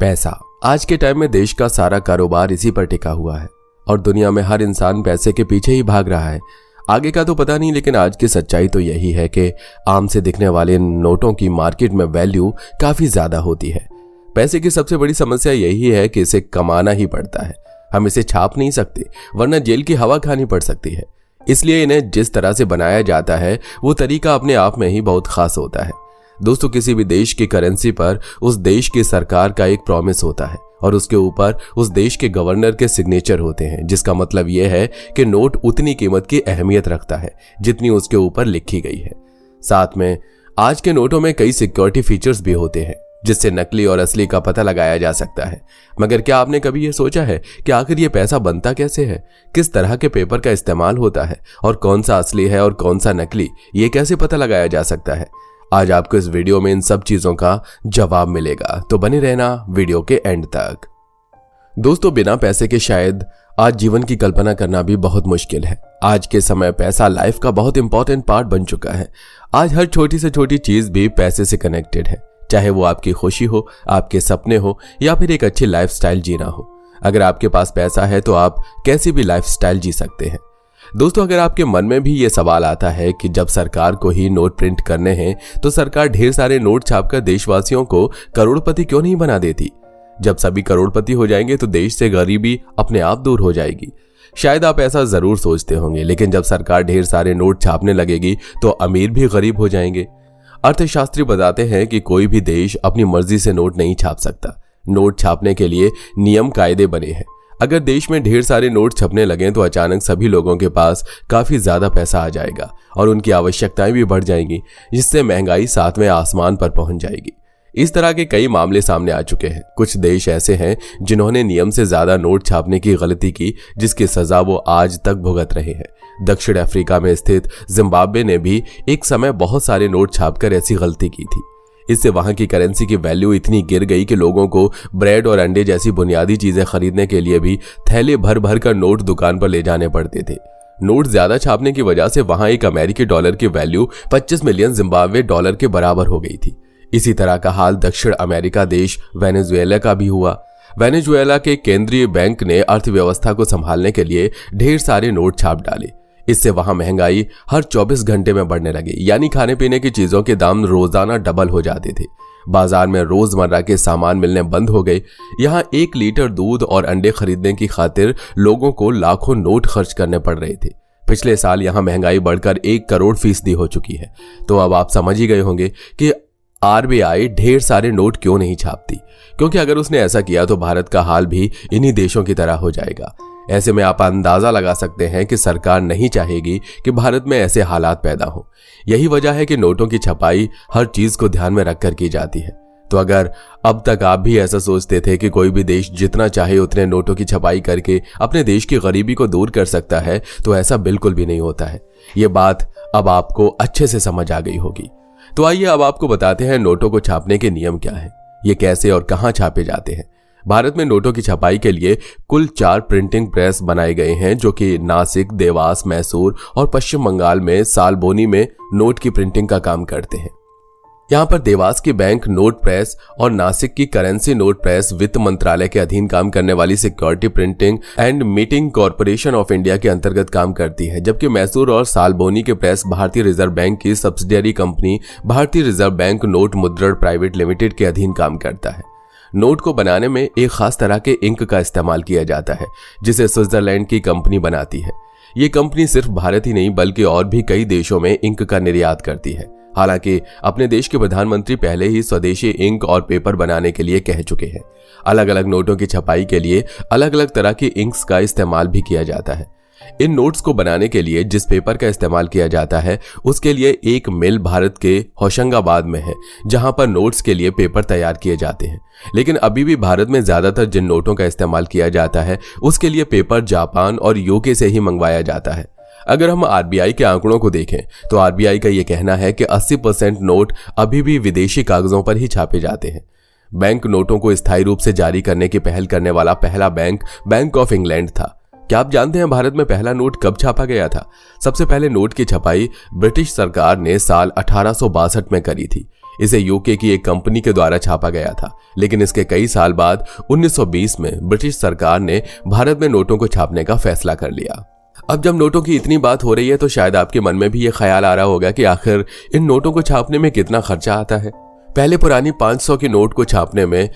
पैसा आज के टाइम में देश का सारा कारोबार इसी पर टिका हुआ है और दुनिया में हर इंसान पैसे के पीछे ही भाग रहा है। आगे का तो पता नहीं, लेकिन आज की सच्चाई तो यही है कि आम से दिखने वाले नोटों की मार्केट में वैल्यू काफी ज्यादा होती है। पैसे की सबसे बड़ी समस्या यही है कि इसे कमाना ही पड़ता है। हम इसे छाप नहीं सकते, वरना जेल की हवा खानी पड़ सकती है। इसलिए इन्हें जिस तरह से बनाया जाता है वो तरीका अपने आप में ही बहुत खास होता है। दोस्तों, किसी भी देश की करेंसी पर उस देश की सरकार का एक प्रॉमिस होता है और उसके ऊपर उस देश के गवर्नर के सिग्नेचर होते हैं, जिसका मतलब यह है कि नोट उतनी कीमत की अहमियत रखता है जितनी उसके ऊपर लिखी गई है। साथ में आज के नोटों में कई सिक्योरिटी फीचर्स भी होते हैं जिससे नकली और असली का पता लगाया जा सकता है। मगर क्या आपने कभी यह सोचा है कि आखिर यह पैसा बनता कैसे है, किस तरह के पेपर का इस्तेमाल होता है और कौन सा असली है और कौन सा नकली, ये कैसे पता लगाया जा सकता है? आज आपको इस वीडियो में इन सब चीजों का जवाब मिलेगा, तो बने रहना वीडियो के एंड तक। दोस्तों, बिना पैसे के शायद आज जीवन की कल्पना करना भी बहुत मुश्किल है। आज के समय पैसा लाइफ का बहुत इंपॉर्टेंट पार्ट बन चुका है। आज हर छोटी से छोटी चीज भी पैसे से कनेक्टेड है, चाहे वो आपकी खुशी हो, आपके सपने हो या फिर एक अच्छी लाइफस्टाइल जीना हो। अगर आपके पास पैसा है तो आप कैसी भी लाइफस्टाइल जी सकते हैं। दोस्तों, अगर आपके मन में भी ये सवाल आता है कि जब सरकार को ही नोट प्रिंट करने हैं तो सरकार ढेर सारे नोट छापकर देशवासियों को करोड़पति क्यों नहीं बना देती? जब सभी करोड़पति हो जाएंगे तो देश से गरीबी अपने आप दूर हो जाएगी। शायद आप ऐसा जरूर सोचते होंगे, लेकिन जब सरकार ढेर सारे नोट छापने लगेगी तो अमीर भी गरीब हो जाएंगे। अर्थशास्त्री बताते हैं कि कोई भी देश अपनी मर्जी से नोट नहीं छाप सकता। नोट छापने के लिए नियम कायदे बने हैं। अगर देश में ढेर सारे नोट छपने लगें तो अचानक सभी लोगों के पास काफी ज्यादा पैसा आ जाएगा और उनकी आवश्यकताएं भी बढ़ जाएंगी, जिससे महंगाई 7वें आसमान पर पहुंच जाएगी। इस तरह के कई मामले सामने आ चुके हैं। कुछ देश ऐसे हैं जिन्होंने नियम से ज्यादा नोट छापने की गलती की, जिसकी सजा वो आज तक भुगत रहे हैं। दक्षिण अफ्रीका में स्थित जिम्बाब्वे ने भी एक समय बहुत सारे नोट छापकर ऐसी गलती की थी। इससे वहां की करेंसी की वैल्यू इतनी गिर गई कि लोगों को ब्रेड और अंडे जैसी बुनियादी चीजें खरीदने के लिए भी थैले भर भर कर नोट दुकान पर ले जाने पड़ते थे। नोट ज्यादा छापने की वजह से वहां एक अमेरिकी डॉलर की वैल्यू 25 मिलियन जिम्बाब्वे डॉलर के बराबर हो गई थी। इसी तरह का हाल दक्षिण अमेरिका देश वेनेजुएला का भी हुआ। वेनेजुएला के केंद्रीय बैंक ने अर्थव्यवस्था को संभालने के लिए ढेर सारे नोट छाप डाले। इससे वहां महंगाई हर 24 घंटे में बढ़ने लगी, यानी खाने पीने की चीजों के दाम रोजाना डबल हो जाते थे। बाजार में रोजमर्रा के सामान मिलने बंद हो गए। यहाँ 1 लीटर दूध और अंडे खरीदने की खातिर लोगों को लाखों नोट खर्च करने पड़ रहे थे। पिछले साल यहाँ महंगाई बढ़कर 1 करोड़ फीसदी हो चुकी है। तो अब आप समझ ही गए होंगे कि आरबीआई ढेर सारे नोट क्यों नहीं छापती, क्योंकि अगर उसने ऐसा किया तो भारत का हाल भी इन्हीं देशों की तरह हो जाएगा। ऐसे में आप अंदाजा लगा सकते हैं कि सरकार नहीं चाहेगी कि भारत में ऐसे हालात पैदा हो। यही वजह है कि नोटों की छपाई हर चीज को ध्यान में रखकर की जाती है। तो अगर अब तक आप भी ऐसा सोचते थे कि कोई भी देश जितना चाहे उतने नोटों की छपाई करके अपने देश की गरीबी को दूर कर सकता है, तो ऐसा बिल्कुल भी नहीं होता है। ये बात अब आपको अच्छे से समझ आ गई होगी। तो आइए अब आपको बताते हैं नोटों को छापने के नियम क्या है, ये कैसे और कहां छापे जाते हैं। भारत में नोटों की छपाई के लिए कुल 4 प्रिंटिंग प्रेस बनाए गए हैं, जो कि नासिक, देवास, मैसूर और पश्चिम बंगाल में सालबोनी में नोट की प्रिंटिंग का काम करते हैं। यहाँ पर देवास की बैंक नोट प्रेस और नासिक की करेंसी नोट प्रेस वित्त मंत्रालय के अधीन काम करने वाली security printing and meeting corporation of India के अंतर्गत काम करती है, जबकि मैसूर और सालबोनी के प्रेस भारतीय रिजर्व बैंक की सब्सिडियरी कंपनी भारतीय रिजर्व बैंक नोट मुद्रण प्राइवेट लिमिटेड के अधीन काम करता है। नोट को बनाने में एक खास तरह के इंक का इस्तेमाल किया जाता है, जिसे स्विट्जरलैंड की कंपनी बनाती है। ये कंपनी सिर्फ भारत ही नहीं बल्कि और भी कई देशों में इंक का निर्यात करती है। हालांकि अपने देश के प्रधानमंत्री पहले ही स्वदेशी इंक और पेपर बनाने के लिए कह चुके हैं। अलग अलग नोटों की छपाई के लिए अलग अलग तरह की इंक्स का इस्तेमाल भी किया जाता है। इन नोट्स को बनाने के लिए जिस पेपर का इस्तेमाल किया जाता है उसके लिए एक मिल भारत के होशंगाबाद में है, जहां पर नोट्स के लिए पेपर तैयार किए जाते हैं। लेकिन अभी भी भारत में ज्यादातर जिन नोटों का इस्तेमाल किया जाता है उसके लिए पेपर जापान और यूके से ही मंगवाया जाता है। अगर हम आरबीआई के आंकड़ों को देखें तो आरबीआई का यह कहना है कि 80% नोट अभी भी विदेशी कागजों पर ही छापे जाते हैं। बैंक नोटों को स्थायी रूप से जारी करने की पहल करने वाला पहला बैंक बैंक ऑफ इंग्लैंड था। क्या आप जानते हैं भारत में पहला नोट कब छापा गया था? सबसे पहले नोट की छपाई ब्रिटिश सरकार ने साल 1862 में करी थी। इसे यूके की एक कंपनी के द्वारा छापा गया था, लेकिन इसके कई साल बाद 1920 में ब्रिटिश सरकार ने भारत में नोटों को छापने का फैसला कर लिया। अब जब नोटों की इतनी बात हो रही है तो शायद आपके मन में भी ये ख्याल आ रहा होगा कि आखिर इन नोटों को छापने में कितना खर्चा आता है। पहले पुरानी 500 की नोट को छापने में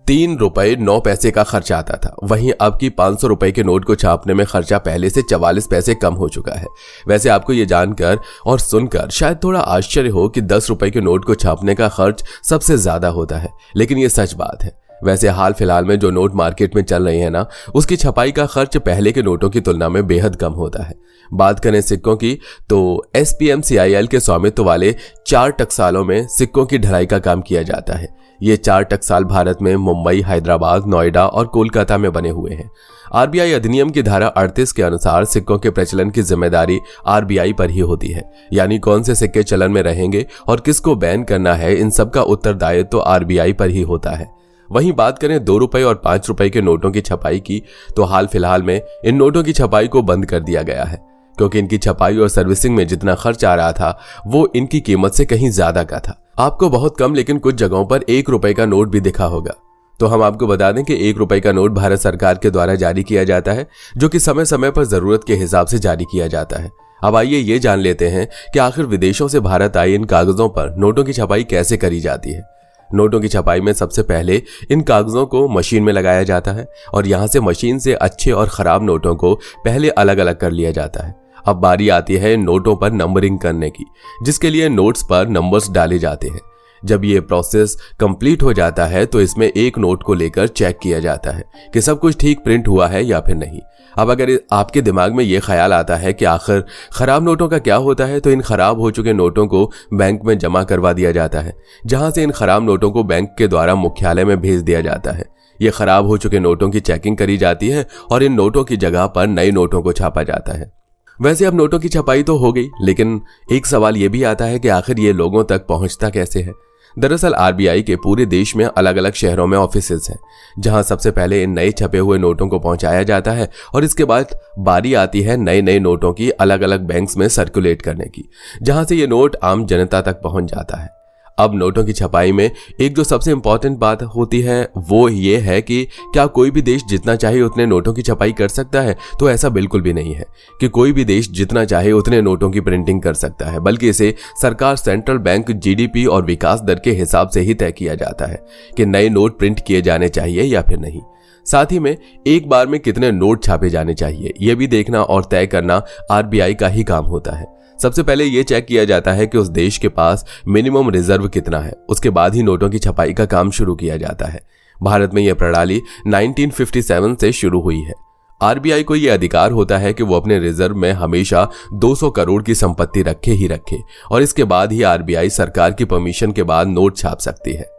3 रुपए 9 पैसे का खर्चा आता था, वहीं अब की 500 रुपए के नोट को छापने में खर्चा पहले से 44 पैसे कम हो चुका है। वैसे आपको ये जानकर और सुनकर शायद थोड़ा आश्चर्य हो कि 10 रुपए के नोट को छापने का खर्च सबसे ज्यादा होता है, लेकिन ये सच बात है। वैसे हाल फिलहाल में जो नोट मार्केट में चल रही है ना, उसकी छपाई का खर्च पहले के नोटों की तुलना में बेहद कम होता है। बात करें सिक्कों की तो SPMCIL के स्वामित्व वाले 4 टकसालों में सिक्कों की ढलाई का काम किया जाता है। ये 4 टकसाल भारत में मुंबई, हैदराबाद, नोएडा और कोलकाता में बने हुए हैं। RBI अधिनियम की धारा 38 के अनुसार सिक्कों के प्रचलन की जिम्मेदारी RBI पर ही होती है, यानी कौन से सिक्के चलन में रहेंगे और किसको बैन करना है, इन सब का उत्तरदायित्व तो RBI पर ही होता है। वहीं बात करें 2 रुपए और 5 रुपए के नोटों की छपाई की तो हाल फिलहाल में इन नोटों की छपाई को बंद कर दिया गया है, क्योंकि इनकी छपाई और सर्विसिंग में जितना खर्च आ रहा था वो इनकी कीमत से कहीं ज्यादा का था। आपको बहुत कम लेकिन कुछ जगहों पर 1 रुपए का नोट भी दिखा होगा। तो हम आपको बता दें कि 1 रुपए का नोट भारत सरकार के द्वारा जारी किया जाता है, जो कि समय समय पर जरूरत के हिसाब से जारी किया जाता है। अब आइए ये जान लेते हैं कि आखिर विदेशों से भारत आए इन कागजों पर नोटों की छपाई कैसे करी जाती है। नोटों की छपाई में सबसे पहले इन कागजों को मशीन में लगाया जाता है और यहां से मशीन से अच्छे और खराब नोटों को पहले अलग अलग कर लिया जाता है। अब बारी आती है नोटों पर नंबरिंग करने की, जिसके लिए नोट्स पर नंबर्स डाले जाते हैं। जब ये प्रोसेस कंप्लीट हो जाता है तो इसमें एक नोट को लेकर चेक किया जाता है कि सब कुछ ठीक प्रिंट हुआ है या फिर नहीं। अब अगर आपके दिमाग में ये ख्याल आता है कि आखिर खराब नोटों का क्या होता है, तो इन खराब हो चुके नोटों को बैंक में जमा करवा दिया जाता है, जहां से इन खराब नोटों को बैंक के द्वारा मुख्यालय में भेज दिया जाता है। ये खराब हो चुके नोटों की चेकिंग करी जाती है और इन नोटों की जगह पर नए नोटों को छापा जाता है। वैसे अब नोटों की छपाई तो हो गई, लेकिन एक सवाल ये भी आता है कि आखिर ये लोगों तक पहुंचता कैसे है। दरअसल RBI के पूरे देश में अलग अलग शहरों में ऑफिसेज हैं, जहां सबसे पहले इन नए छपे हुए नोटों को पहुंचाया जाता है और इसके बाद बारी आती है नए नए नोटों की अलग अलग बैंक्स में सर्कुलेट करने की, जहां से ये नोट आम जनता तक पहुंच जाता है। अब नोटों की छपाई में एक जो सबसे इंपॉर्टेंट बात होती है वो ये है कि क्या कोई भी देश जितना चाहे उतने नोटों की छपाई कर सकता है? तो ऐसा बिल्कुल भी नहीं है कि कोई भी देश जितना चाहे उतने नोटों की प्रिंटिंग कर सकता है, बल्कि इसे सरकार, सेंट्रल बैंक, GDP और विकास दर के हिसाब से ही तय किया जाता है कि नए नोट प्रिंट किए जाने चाहिए या फिर नहीं। साथ ही में एक बार में कितने नोट छापे जाने चाहिए यह भी देखना और तय करना RBI का ही काम होता है। सबसे पहले यह चेक किया जाता है कि उस देश के पास मिनिमम रिजर्व कितना है, उसके बाद ही नोटों की छपाई का काम शुरू किया जाता है। भारत में यह प्रणाली 1957 से शुरू हुई है। RBI को यह अधिकार होता है कि वो अपने रिजर्व में हमेशा 200 करोड़ की संपत्ति रखे ही रखे और इसके बाद ही RBI सरकार की परमिशन के बाद नोट छाप सकती है।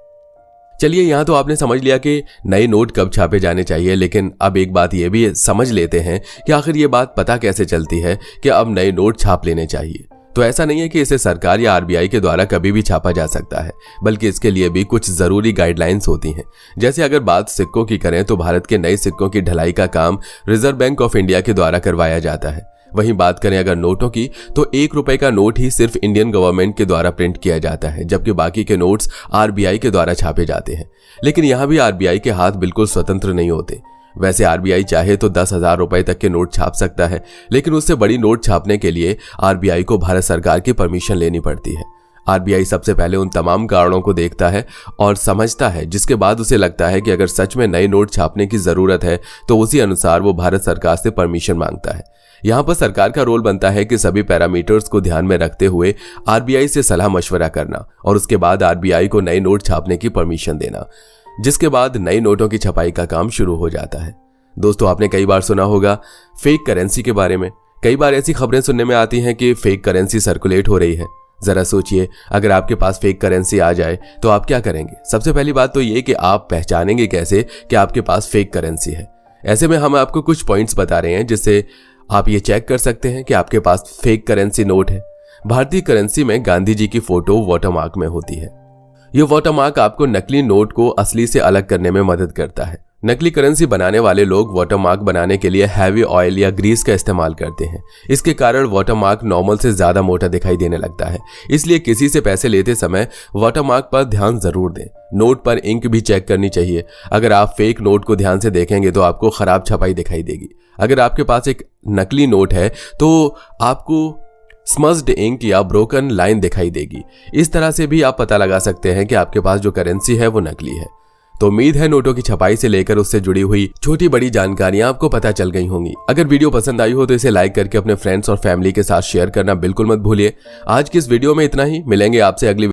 चलिए, यहां तो आपने समझ लिया कि नए नोट कब छापे जाने चाहिए, लेकिन अब एक बात यह भी समझ लेते हैं कि आखिर ये बात पता कैसे चलती है कि अब नए नोट छाप लेने चाहिए। तो ऐसा नहीं है कि इसे सरकार या RBI के द्वारा कभी भी छापा जा सकता है, बल्कि इसके लिए भी कुछ जरूरी गाइडलाइंस होती हैं। जैसे अगर बात सिक्कों की करें तो भारत के नए सिक्कों की ढलाई का काम रिजर्व बैंक ऑफ इंडिया के द्वारा करवाया जाता है। वहीं बात करें अगर नोटों की तो 1 रुपए का नोट ही सिर्फ इंडियन गवर्नमेंट के द्वारा प्रिंट किया जाता है, जबकि बाकी के नोट्स RBI के द्वारा छापे जाते हैं। लेकिन यहां भी RBI के हाथ बिल्कुल स्वतंत्र नहीं होते। वैसे RBI चाहे तो 10,000 रुपए तक के नोट छाप सकता है, लेकिन उससे बड़ी नोट छापने के लिए RBI को भारत सरकार की परमिशन लेनी पड़ती है। RBI सबसे पहले उन तमाम कारणों को देखता है और समझता है, जिसके बाद उसे लगता है कि अगर सच में नए नोट छापने की जरूरत है तो उसी अनुसार वो भारत सरकार से परमिशन मांगता है। यहाँ पर सरकार का रोल बनता है कि सभी पैरामीटर्स को ध्यान में रखते हुए RBI से सलाह मशवरा करना और उसके बाद RBI को नए नोट छापने की परमिशन देना, जिसके बाद नए नोटों की छपाई का काम शुरू हो जाता है। दोस्तों, आपने कई बार सुना होगा फेक करेंसी के बारे में। कई बार ऐसी खबरें सुनने में आती हैं कि फेक करेंसी सर्कुलेट हो रही है। जरा सोचिए, अगर आपके पास फेक करेंसी आ जाए तो आप क्या करेंगे? सबसे पहली बात तो ये कि आप पहचानेंगे कैसे कि आपके पास फेक करेंसी है। ऐसे में हम आपको कुछ पॉइंट्स बता रहे हैं जिससे आप ये चेक कर सकते हैं कि आपके पास फेक करेंसी नोट है। भारतीय करेंसी में गांधी जी की फोटो वाटरमार्क में होती है। यह वाटरमार्क आपको नकली नोट को असली से अलग करने में मदद करता है। नकली करेंसी बनाने वाले लोग वाटरमार्क बनाने के लिए हैवी ऑयल या ग्रीस का इस्तेमाल करते हैं। इसके कारण वाटरमार्क नॉर्मल से ज्यादा मोटा दिखाई देने लगता है। इसलिए किसी से पैसे लेते समय वाटरमार्क पर ध्यान जरूर दें। नोट पर इंक भी चेक करनी चाहिए। अगर आप फेक नोट को ध्यान से देखेंगे तो आपको खराब छपाई दिखाई देगी। अगर आपके पास एक नकली नोट है तो आपको स्मज्ड इंक या ब्रोकन लाइन दिखाई देगी। इस तरह से भी आप पता लगा सकते हैं कि आपके पास जो करेंसी है वो नकली है। तो उम्मीद है नोटों की छपाई से लेकर उससे जुड़ी हुई छोटी बड़ी जानकारियां आपको पता चल गई होंगी। अगर वीडियो पसंद आई हो तो इसे लाइक करके अपने फ्रेंड्स और फैमिली के साथ शेयर करना बिल्कुल मत भूलिए। आज की इस वीडियो में इतना ही। मिलेंगे आपसे अगली